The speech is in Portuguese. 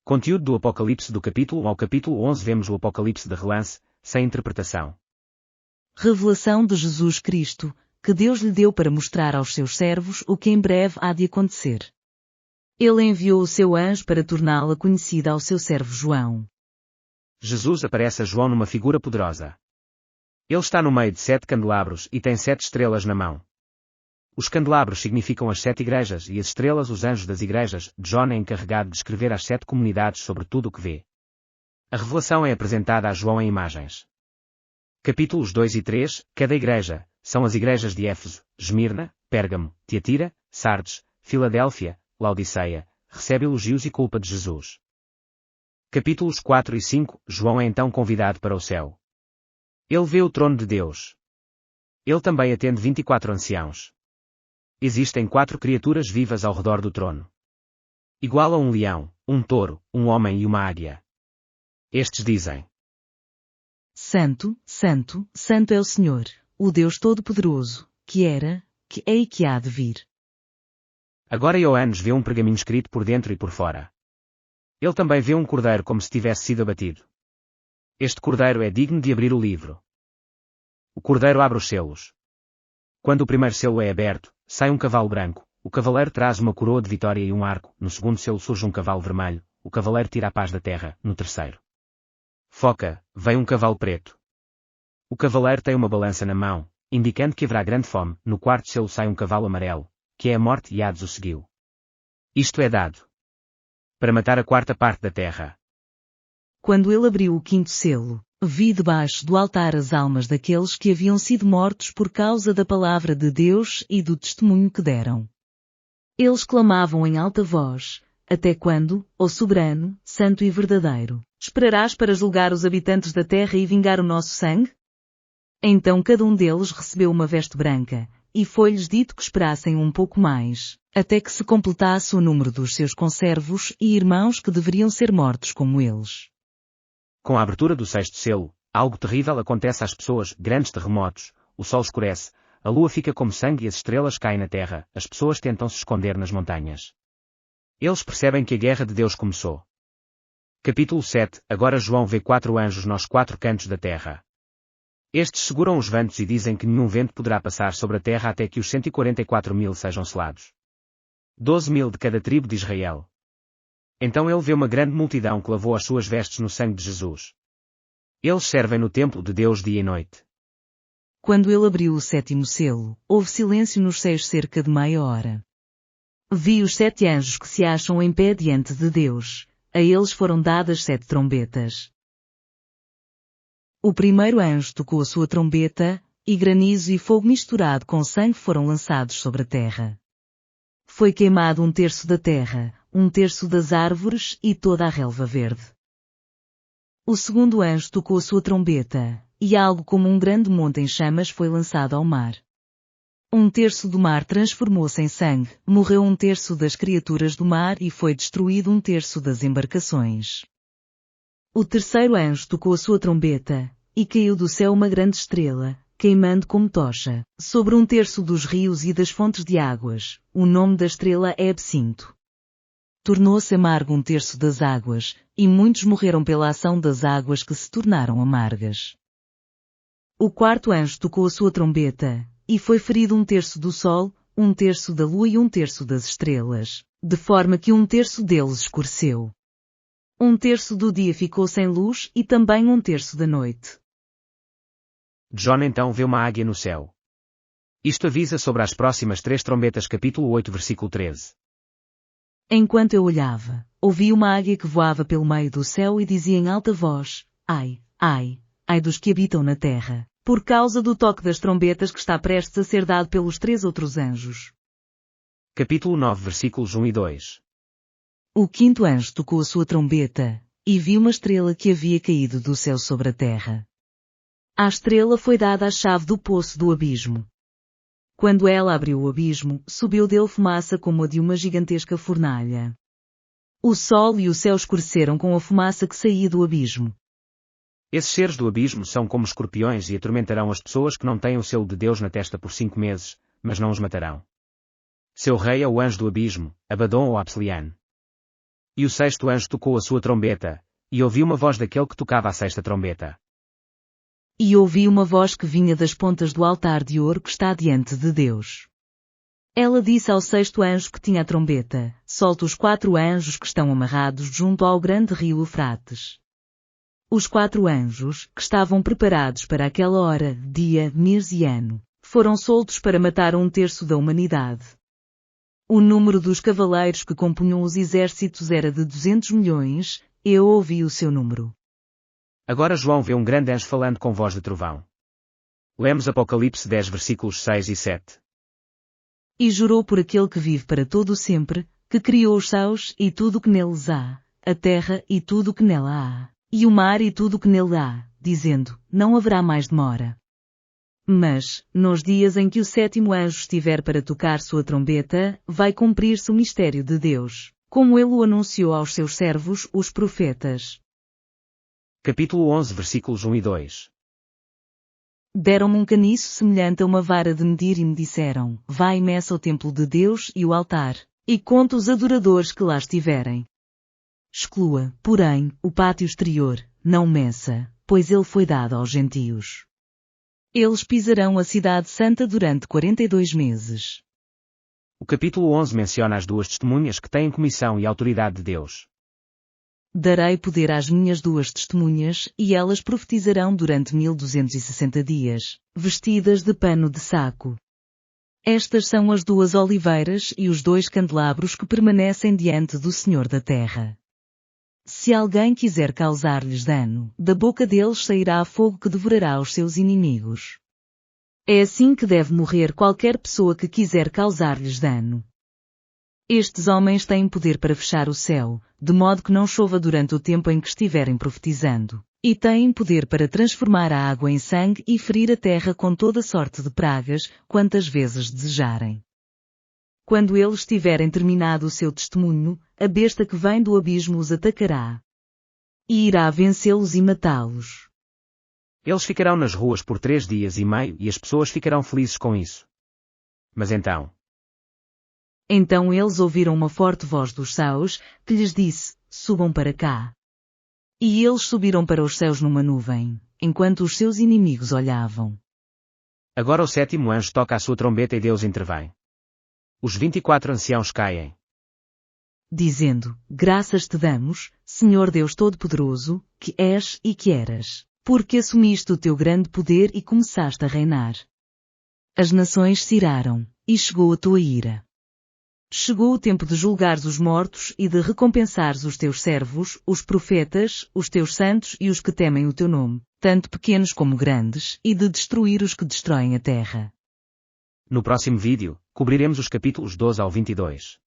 Conteúdo do Apocalipse do capítulo 1 ao capítulo 11. Vemos o Apocalipse de relance, sem interpretação. Revelação de Jesus Cristo, que Deus lhe deu para mostrar aos seus servos o que em breve há de acontecer. Ele enviou o seu anjo para torná-la conhecida ao seu servo João. Jesus aparece a João numa figura poderosa. Ele está no meio de 7 candelabros e tem 7 estrelas na mão. Os candelabros significam as 7 igrejas e as estrelas os anjos das igrejas. John é encarregado de escrever às 7 comunidades sobre tudo o que vê. A revelação é apresentada a João em imagens. Capítulos 2 e 3, cada igreja, são as igrejas de Éfeso, Esmirna, Pérgamo, Tiatira, Sardes, Filadélfia, Laodiceia, recebe elogios e culpa de Jesus. Capítulos 4 e 5, João é então convidado para o céu. Ele vê o trono de Deus. Ele também atende 24 anciãos. Existem 4 criaturas vivas ao redor do trono. Igual a um leão, um touro, um homem e uma águia. Estes dizem: Santo, Santo, Santo é o Senhor, o Deus Todo-Poderoso, que era, que é e que há de vir. Agora Ioannes vê um pergaminho escrito por dentro e por fora. Ele também vê um cordeiro como se tivesse sido abatido. Este cordeiro é digno de abrir o livro. O cordeiro abre os selos. Quando o primeiro selo é aberto, sai um cavalo branco, o cavaleiro traz uma coroa de vitória e um arco, no segundo selo surge um cavalo vermelho, o cavaleiro tira a paz da terra, no terceiro. Foca, vem um cavalo preto. O cavaleiro tem uma balança na mão, indicando que haverá grande fome, no quarto selo sai um cavalo amarelo, que é a morte e Hades o seguiu. Isto é dado para matar a quarta parte da terra. Quando ele abriu o quinto selo, vi debaixo do altar as almas daqueles que haviam sido mortos por causa da palavra de Deus e do testemunho que deram. Eles clamavam em alta voz: Até quando, ó soberano, santo e verdadeiro, esperarás para julgar os habitantes da terra e vingar o nosso sangue? Então cada um deles recebeu uma veste branca, e foi-lhes dito que esperassem um pouco mais, até que se completasse o número dos seus conservos e irmãos que deveriam ser mortos como eles. Com a abertura do 6º selo, algo terrível acontece às pessoas: grandes terremotos, o sol escurece, a lua fica como sangue e as estrelas caem na terra, as pessoas tentam se esconder nas montanhas. Eles percebem que a guerra de Deus começou. Capítulo 7, agora João vê 4 anjos nos 4 cantos da terra. Estes seguram os ventos e dizem que nenhum vento poderá passar sobre a terra até que os 144.000 sejam selados. 12.000 de cada tribo de Israel. Então ele vê uma grande multidão que lavou as suas vestes no sangue de Jesus. Eles servem no templo de Deus dia e noite. Quando ele abriu o 7º selo, houve silêncio nos céus cerca de meia hora. Vi os 7 anjos que se acham em pé diante de Deus. A eles foram dadas 7 trombetas. O primeiro anjo tocou a sua trombeta, e granizo e fogo misturado com sangue foram lançados sobre a terra. Foi queimado 1/3 da terra, 1/3 das árvores e toda a relva verde. O segundo anjo tocou a sua trombeta, e algo como um grande monte em chamas foi lançado ao mar. 1/3 do mar transformou-se em sangue, morreu 1/3 das criaturas do mar e foi destruído 1/3 das embarcações. O terceiro anjo tocou a sua trombeta, e caiu do céu uma grande estrela, queimando como tocha, sobre 1/3 dos rios e das fontes de águas. O nome da estrela é Absinto. Tornou-se amargo 1/3 das águas, e muitos morreram pela ação das águas que se tornaram amargas. O quarto anjo tocou a sua trombeta, e foi ferido 1/3 do sol, 1/3 da lua e 1/3 das estrelas, de forma que 1/3 deles escureceu. 1/3 do dia ficou sem luz e também 1/3 da noite. John então vê uma águia no céu. Isto avisa sobre as próximas 3 trombetas. Capítulo 8 versículo 13. Enquanto eu olhava, ouvi uma águia que voava pelo meio do céu e dizia em alta voz: Ai, ai, ai dos que habitam na terra, por causa do toque das trombetas que está prestes a ser dado pelos 3 outros anjos. Capítulo 9 versículos 1 e 2. O quinto anjo tocou a sua trombeta, e vi uma estrela que havia caído do céu sobre a terra. À estrela foi dada a chave do poço do abismo. Quando ela abriu o abismo, subiu dele fumaça como a de uma gigantesca fornalha. O sol e o céu escureceram com a fumaça que saía do abismo. Esses seres do abismo são como escorpiões e atormentarão as pessoas que não têm o selo de Deus na testa por 5 meses, mas não os matarão. Seu rei é o anjo do abismo, Abaddon ou Abselian. E o sexto anjo tocou a sua trombeta, e ouvi uma voz daquele que tocava a sexta trombeta. E ouvi uma voz que vinha das pontas do altar de ouro que está diante de Deus. Ela disse ao sexto anjo que tinha a trombeta: solta os 4 anjos que estão amarrados junto ao grande rio Eufrates. Os 4 anjos, que estavam preparados para aquela hora, dia, mês e ano, foram soltos para matar 1/3 da humanidade. O número dos cavaleiros que compunham os exércitos era de 200 milhões, eu ouvi o seu número. Agora João vê um grande anjo falando com voz de trovão. Lemos Apocalipse 10 versículos 6 e 7. E jurou por aquele que vive para todo o sempre, que criou os céus e tudo o que neles há, a terra e tudo o que nela há, e o mar e tudo o que nele há, dizendo: não haverá mais demora. Mas, nos dias em que o 7º anjo estiver para tocar sua trombeta, vai cumprir-se o mistério de Deus, como ele o anunciou aos seus servos, os profetas. Capítulo 11 versículos 1 e 2. Deram-me um caniço semelhante a uma vara de medir e me disseram: vai e meça o templo de Deus e o altar, e conta os adoradores que lá estiverem. Exclua, porém, o pátio exterior, não meça, pois ele foi dado aos gentios. Eles pisarão a cidade santa durante 42 meses. O capítulo 11 menciona as 2 testemunhas que têm comissão e autoridade de Deus. Darei poder às minhas 2 testemunhas, e elas profetizarão durante 1260 dias, vestidas de pano de saco. Estas são as 2 oliveiras e os 2 candelabros que permanecem diante do Senhor da terra. Se alguém quiser causar-lhes dano, da boca deles sairá fogo que devorará os seus inimigos. É assim que deve morrer qualquer pessoa que quiser causar-lhes dano. Estes homens têm poder para fechar o céu, de modo que não chova durante o tempo em que estiverem profetizando, e têm poder para transformar a água em sangue e ferir a terra com toda sorte de pragas, quantas vezes desejarem. Quando eles tiverem terminado o seu testemunho, a besta que vem do abismo os atacará. E irá vencê-los e matá-los. Eles ficarão nas ruas por 3 dias e meio e as pessoas ficarão felizes com isso. Mas então eles ouviram uma forte voz dos céus, que lhes disse: subam para cá. E eles subiram para os céus numa nuvem, enquanto os seus inimigos olhavam. Agora o 7º anjo toca a sua trombeta e Deus intervém. Os 24 anciãos caem, dizendo: graças te damos, Senhor Deus Todo-Poderoso, que és e que eras, porque assumiste o teu grande poder e começaste a reinar. As nações se iraram, e chegou a tua ira. Chegou o tempo de julgares os mortos e de recompensares os teus servos, os profetas, os teus santos e os que temem o teu nome, tanto pequenos como grandes, e de destruir os que destroem a terra. No próximo vídeo, cobriremos os capítulos 12 ao 22.